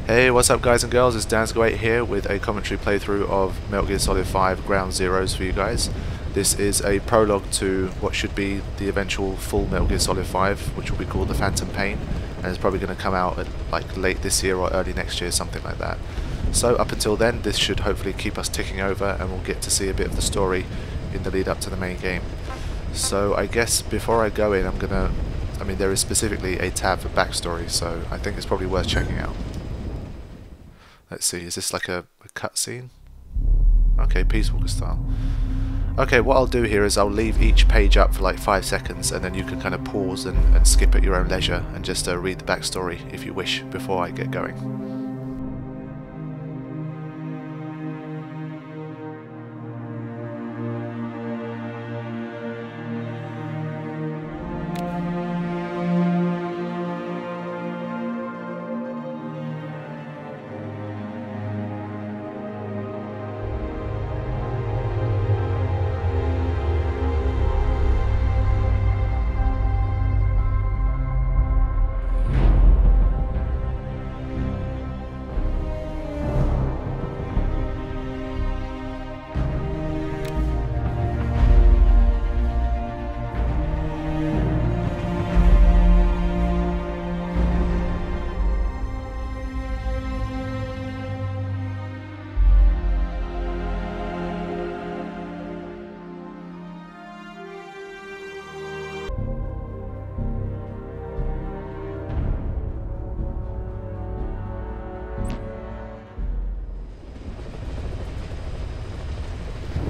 Hey, what's up guys and girls, it's Dansgo8 here with a commentary playthrough of Metal Gear Solid 5 Ground Zeroes for you guys. This is a prologue to what should be the eventual full Metal Gear Solid 5, which will be called The Phantom Pain, and it's probably going to come out at, like late this year or early next year, something like that. So up until then, this should hopefully keep us ticking over and we'll get to see a bit of the story in the lead up to the main game. So I guess before I go in, there is specifically a tab for backstory, so I think it's probably worth checking out. Let's see, is this like a cutscene? Okay, Peace Walker style. Okay, what I'll do here is I'll leave each page up for like 5 seconds and then you can kind of pause and skip at your own leisure and just read the backstory if you wish before I get going.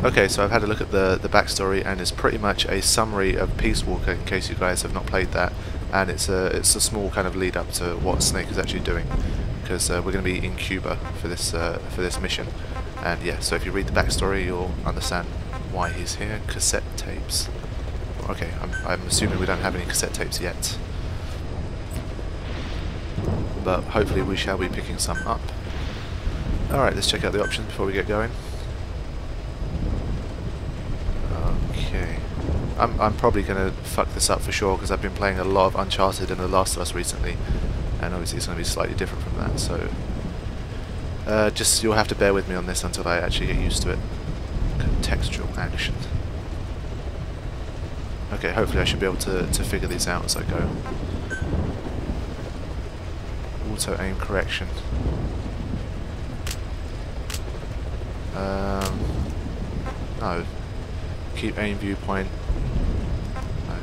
Okay, so I've had a look at the backstory and it's pretty much a summary of Peace Walker in case you guys have not played that, and it's a small kind of lead up to what Snake is actually doing, because we're going to be in Cuba for this mission, and yeah, so if you read the backstory you'll understand why he's here. Cassette tapes. Okay, I'm assuming we don't have any cassette tapes yet, but hopefully we shall be picking some up. Alright, let's check out the options before we get going. Okay, I'm probably going to fuck this up for sure because I've been playing a lot of Uncharted and The Last of Us recently, and obviously it's going to be slightly different from that, so just you'll have to bear with me on this until I actually get used to it. Contextual action. Okay, hopefully I should be able to figure these out as I go. Auto aim correction. No. Keep aim viewpoint. No.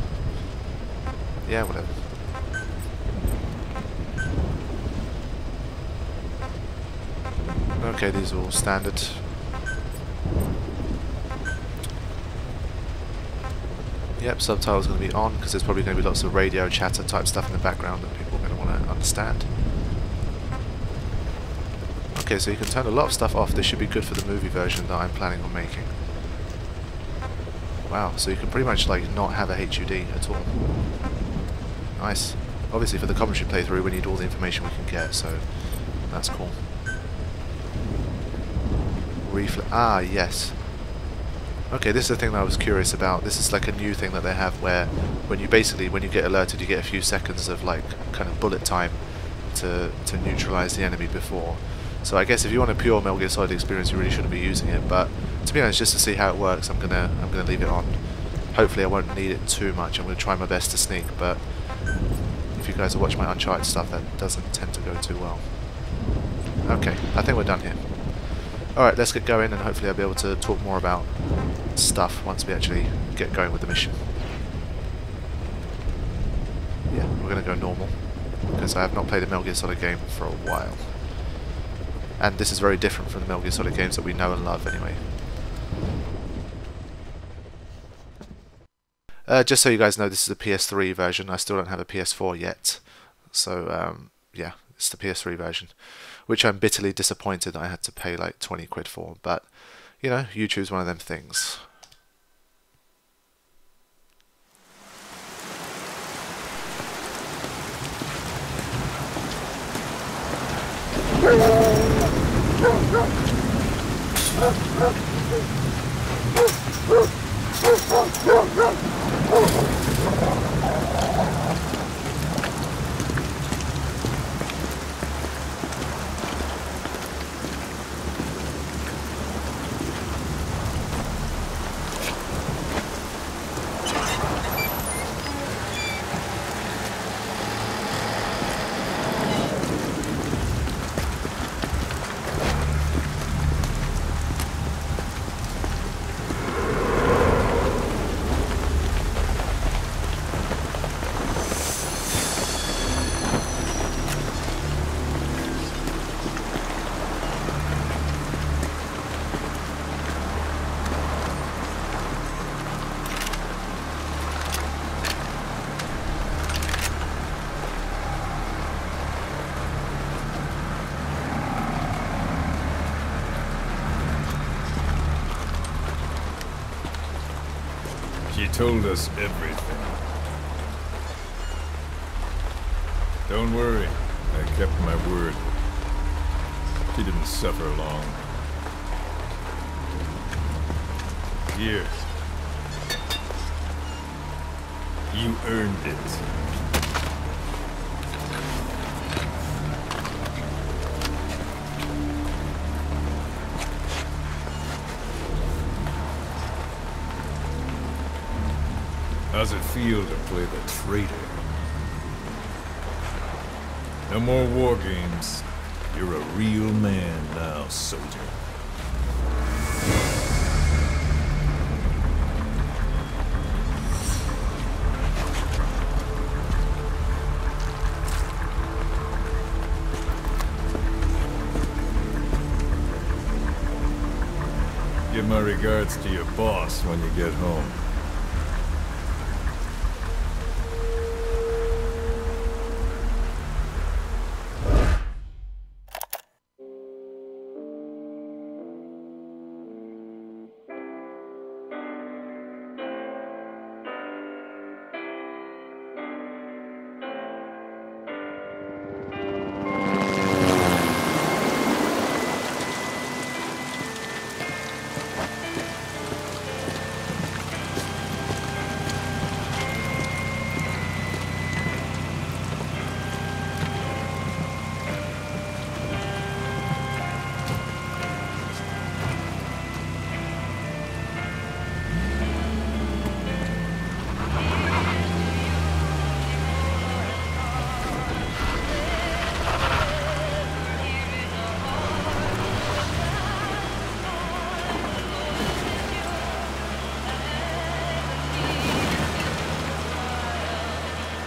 Yeah, whatever. Okay, these are all standard. Yep, subtitles are going to be on because there's probably going to be lots of radio chatter type stuff in the background that people are going to want to understand. Okay, so you can turn a lot of stuff off. This should be good for the movie version that I'm planning on making. Wow, so you can pretty much like not have a HUD at all. Nice. Obviously for the commentary playthrough we need all the information we can get, so that's cool. Ah, yes. Okay, this is the thing that I was curious about. This is like a new thing that they have where when you get alerted you get a few seconds of like kind of bullet time to neutralize the enemy before. So I guess if you want a pure Metal Gear Solid experience you really shouldn't be using it, but to be honest, just to see how it works, I'm gonna leave it on. Hopefully I won't need it too much. I'm gonna try my best to sneak, but if you guys have watched my Uncharted stuff, that doesn't tend to go too well. Okay, I think we're done here. Alright, let's get going and hopefully I'll be able to talk more about stuff once we actually get going with the mission. Yeah, we're gonna go normal, because I have not played a Metal Gear Solid game for a while. And this is very different from the Metal Gear Solid games that we know and love anyway. Just so you guys know, this is a PS3 version. I still don't have a PS4 yet. So, yeah, it's the PS3 version. Which I'm bitterly disappointed that I had to pay like 20 quid for. But, you know, YouTube's one of them things. told us everything. Don't worry, I kept my word. She didn't suffer long. Here. You earned it. How's it feel to play the traitor? No more war games. You're a real man now, soldier. Give my regards to your boss when you get home.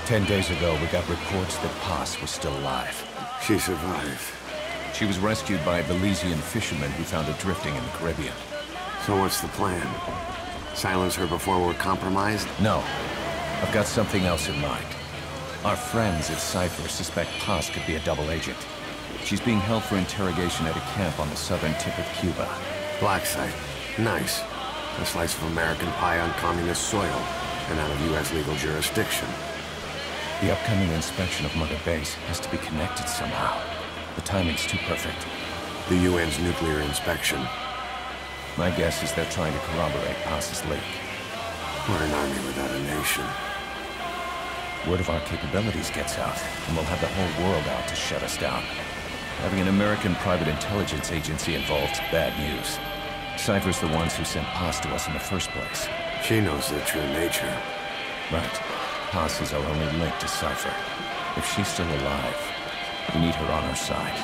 "10 days ago, we got reports that Paz was still alive. She survived. She was rescued by a Belizean fisherman who found her drifting in the Caribbean. So what's the plan? Silence her before we're compromised? No. I've got something else in mind. Our friends at Cypher suspect Paz could be a double agent. She's being held for interrogation at a camp on the southern tip of Cuba. Black site. Nice. A slice of American pie on communist soil, and out of U.S. legal jurisdiction. The upcoming inspection of Mother Base has to be connected somehow. The timing's too perfect. The UN's nuclear inspection. My guess is they're trying to corroborate Paz's leak. We're an army without a nation. Word of our capabilities gets out, and we'll have the whole world out to shut us down. Having an American private intelligence agency involved's bad news. Cypher's the ones who sent Paz to us in the first place. She knows their true nature. Right. Paz is our only link to Cypher. If she's still alive, we need her on our side.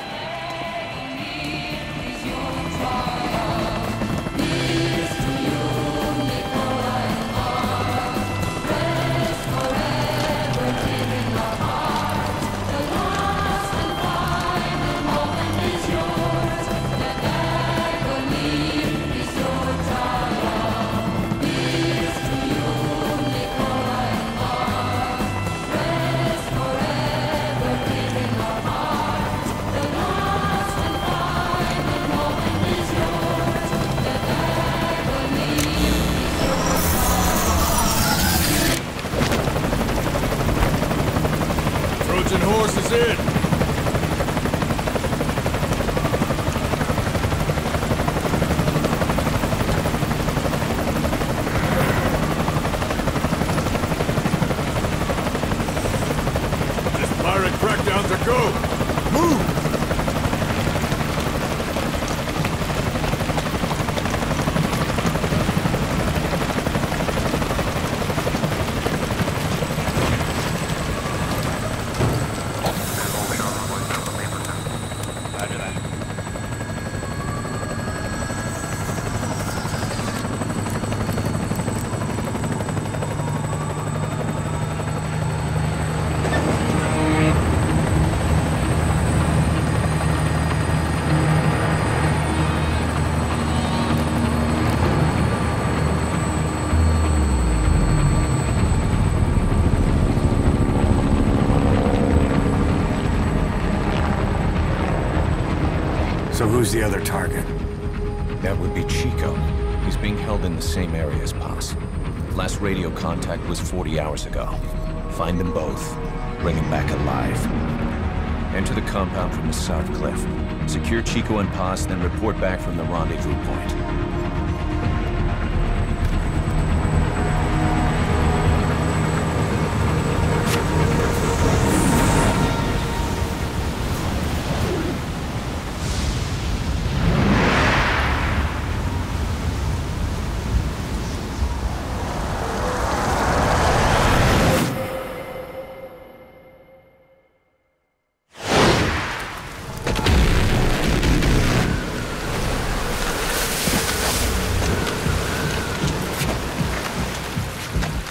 Horses in! This pirate crackdown's a go! Move! So who's the other target? That would be Chico. He's being held in the same area as Paz. Last radio contact was 40 hours ago. Find them both. Bring them back alive. Enter the compound from the south cliff. Secure Chico and Paz, then report back from the rendezvous point.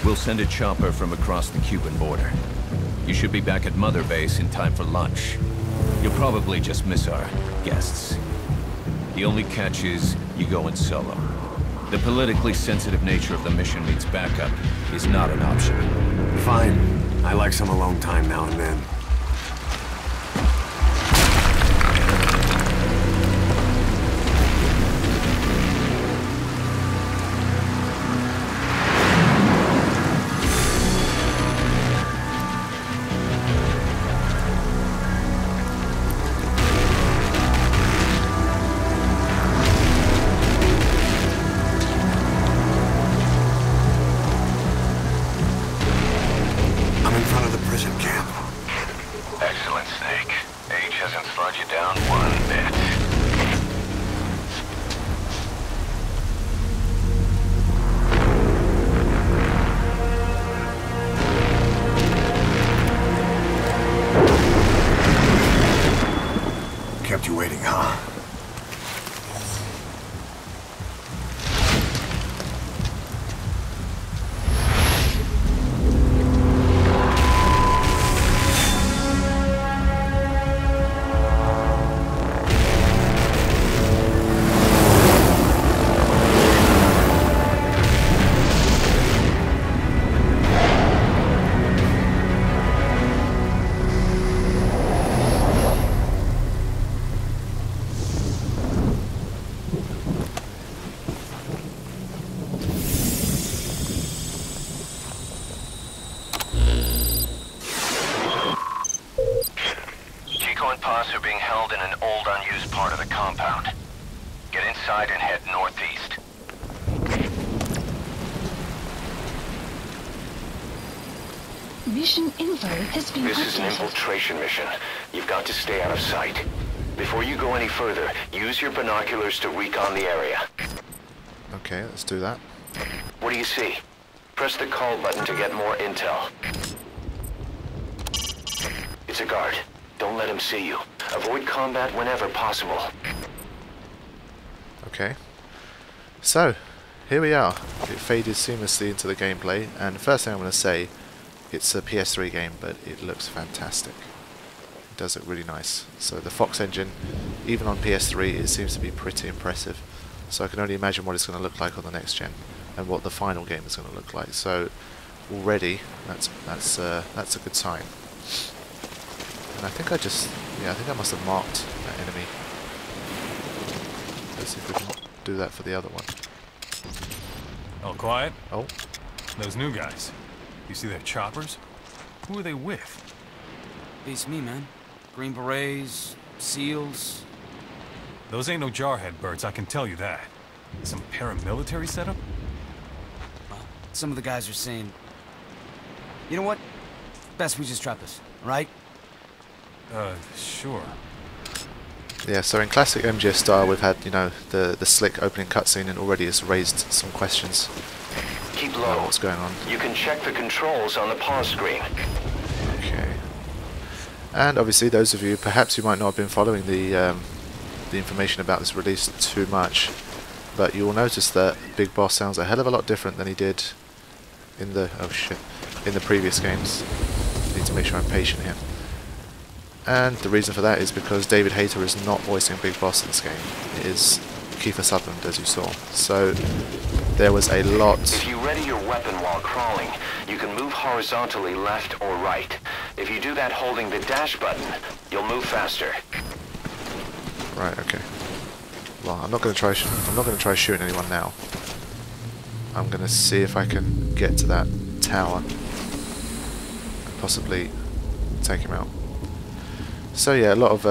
We'll send a chopper from across the Cuban border. You should be back at Mother Base in time for lunch. You'll probably just miss our guests. The only catch is you go in solo. The politically sensitive nature of the mission means backup is not an option. Fine. I like some alone time now and then. Kept you waiting, huh? Are being held in an old, unused part of the compound. Get inside and head northeast. Mission info has been This is an updated. infiltration mission. You've got to stay out of sight. Before you go any further, use your binoculars to recon the area. Okay, let's do that. What do you see? Press the call button to get more intel. It's a guard. Don't let him see you. Avoid combat whenever possible. Okay. So, here we are. It faded seamlessly into the gameplay, and the first thing I'm going to say, it's a PS3 game, but it looks fantastic. It does look really nice. So the Fox engine, even on PS3, it seems to be pretty impressive. So I can only imagine what it's going to look like on the next gen, and what the final game is going to look like. So already, that's a good sign. And I think I think I must have marked that enemy. Let's see if we can do that for the other one. All quiet? Oh, Those new guys. You see their choppers? Who are they with? Beats me, man. Green Berets, SEALs. Those ain't no jarhead birds, I can tell you that. Some paramilitary setup? Well, some of the guys are saying... You know what? Best we just drop this, right? Sure. yeah. So in classic MGS style, we've had the slick opening cutscene, and already it's raised some questions Keep about low. what's going on. You can check the controls on the pause screen. Okay. And obviously, those of you, perhaps you might not have been following the information about this release too much, but you will notice that Big Boss sounds a hell of a lot different than he did in the in the previous games. Need to make sure I'm patient here. And the reason for that is because David Hayter is not voicing Big Boss in this game. It is Kiefer Sutherland, as you saw. So there was a lot. If you ready your weapon while crawling, you can move horizontally left or right. If you do that holding the dash button, you'll move faster. Right. Okay. Well, I'm not going to try. I'm not going to try shooting anyone now. I'm going to see if I can get to that tower and possibly take him out. So yeah, a lot of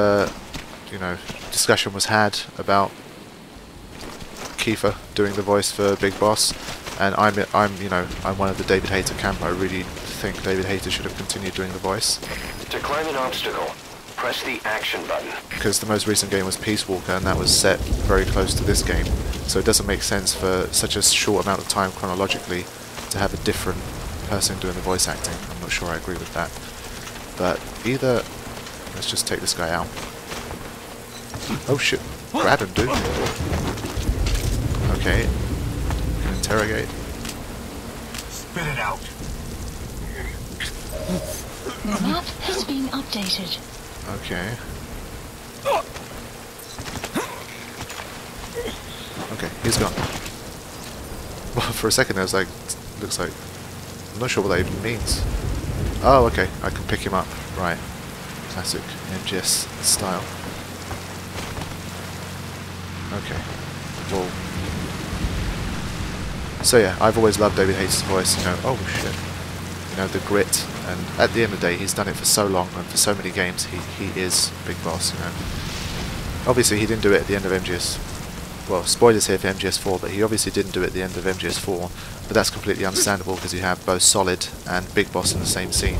you know, discussion was had about Kiefer doing the voice for Big Boss, and I'm one of the David Hayter camp. I really think David Hayter should have continued doing the voice. To climb an obstacle, press the action button. Because the most recent game was Peace Walker, and that was set very close to this game, so it doesn't make sense for such a short amount of time chronologically to have a different person doing the voice acting. I'm not sure I agree with that. But either... let's just take this guy out. Oh shit. Grab him, dude. Okay. We can interrogate. Spit it out. Map is being updated. Okay. Okay, he's gone. Well, for a second I was like, looks like... I'm not sure what that even means. Oh, okay, I can pick him up. Right. Classic MGS style. Okay. Well... so yeah, I've always loved David Hayter's voice, you know, oh shit. You know, the grit, and at the end of the day, he's done it for so long, and for so many games, he is Big Boss, you know. Obviously, he didn't do it at the end of MGS... well, spoilers here for MGS4, but he obviously didn't do it at the end of MGS4, but that's completely understandable because you have both Solid and Big Boss in the same scene.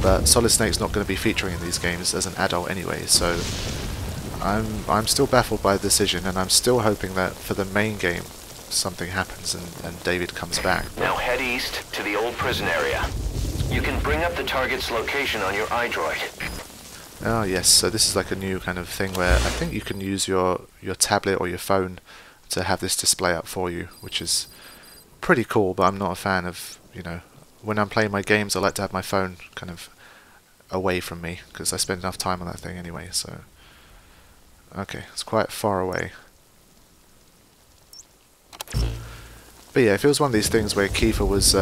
But Solid Snake's not going to be featuring in these games as an adult anyway, so I'm still baffled by the decision, and I'm still hoping that for the main game something happens and David comes back. Now head east to the old prison area. You can bring up the target's location on your iDroid. Oh yes, so this is like a new kind of thing where I think you can use your tablet or your phone to have this display up for you, which is pretty cool, but I'm not a fan of, you know, when I'm playing my games I like to have my phone kind of away from me, because I spend enough time on that thing anyway, so... okay, it's quite far away. But yeah, if it was one of these things where Kiefer was,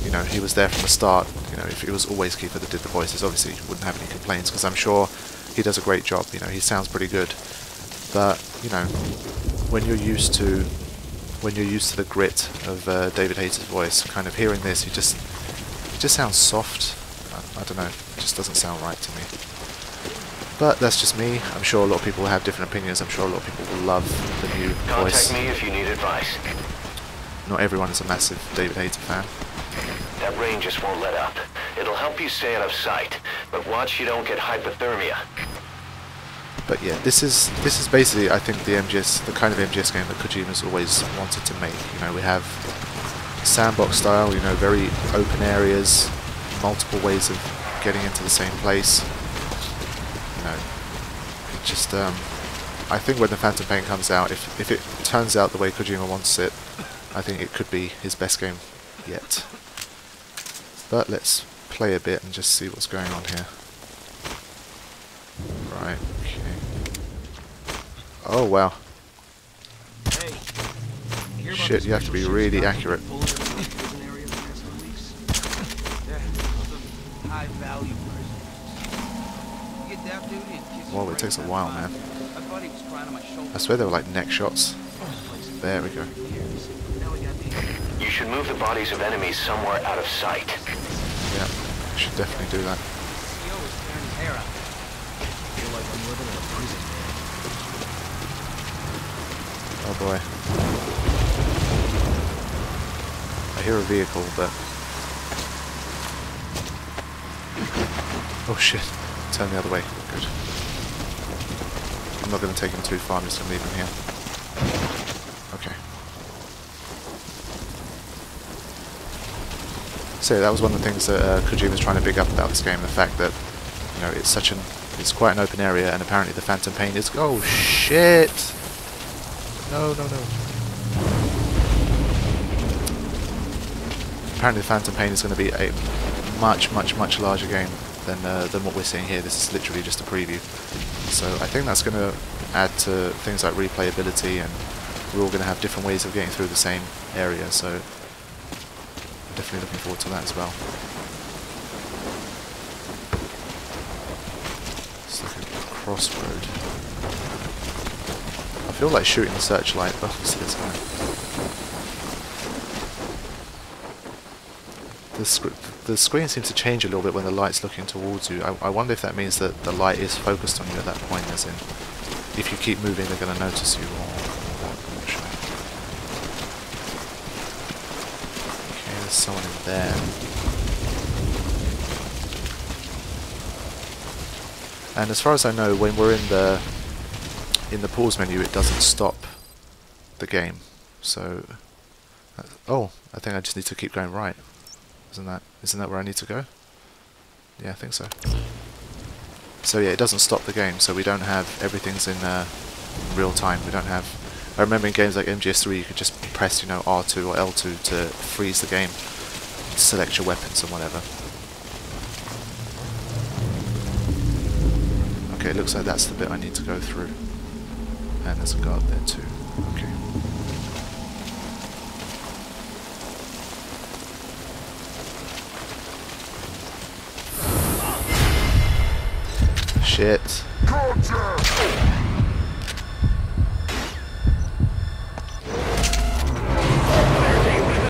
you know, he was there from the start, you know, if it was always Kiefer that did the voices, obviously you wouldn't have any complaints, because I'm sure he does a great job, you know, he sounds pretty good. But, you know, when you're used to the grit of David Hayter's voice, kind of hearing this, it just sounds soft. I don't know, it just doesn't sound right to me. But that's just me. I'm sure a lot of people will have different opinions. I'm sure a lot of people will love the new voice. Contact me if you need advice. Not everyone is a massive David Hayter fan. That rain just won't let up. It'll help you stay out of sight, but watch you don't get hypothermia. But yeah, this is basically, I think, the kind of MGS game that Kojima's always wanted to make. You know, we have sandbox style, you know, very open areas, multiple ways of getting into the same place. You know, it just I think when the Phantom Pain comes out, if it turns out the way Kojima wants it, I think it could be his best game yet. But let's play a bit and just see what's going on here. Right, okay. Oh wow. Shit, you have to be really accurate. Whoa, it takes a while, man. I swear they were like neck shots. There we go. You should move the bodies of enemies somewhere out of sight. Yeah, I should definitely do that. Oh boy. I hear a vehicle, but... oh shit. Turn the other way. Good. I'm not going to take him too far, I'm just going to leave him here. Okay. So that was one of the things that Kojima's trying to big up about this game, the fact that, you know, it's quite an open area, and apparently the Phantom Pain is... oh shit! No. Apparently the Phantom Pain is going to be a much larger game than what we're seeing here. This is literally just a preview. So I think that's going to add to things like replayability, and we're all going to have different ways of getting through the same area, so I'm definitely looking forward to that as well. It's like a crossroad. I feel like shooting the searchlight, but see this guy. the screen seems to change a little bit when the light's looking towards you. I wonder if that means that the light is focused on you at that point, as in, if you keep moving they're going to notice you, or what, I'm not sure. Okay, there's someone in there. And as far as I know, when we're in the pause menu, it doesn't stop the game. So, oh, I think I just need to keep going right. Isn't that where I need to go? Yeah, I think so. So yeah, it doesn't stop the game. So we don't have everything's in real time. We don't have. I remember in games like MGS3, you could just press, you know, R2 or L2 to freeze the game, select your weapons and whatever. Okay, it looks like that's the bit I need to go through. And there's a guard there too. Okay. Shit.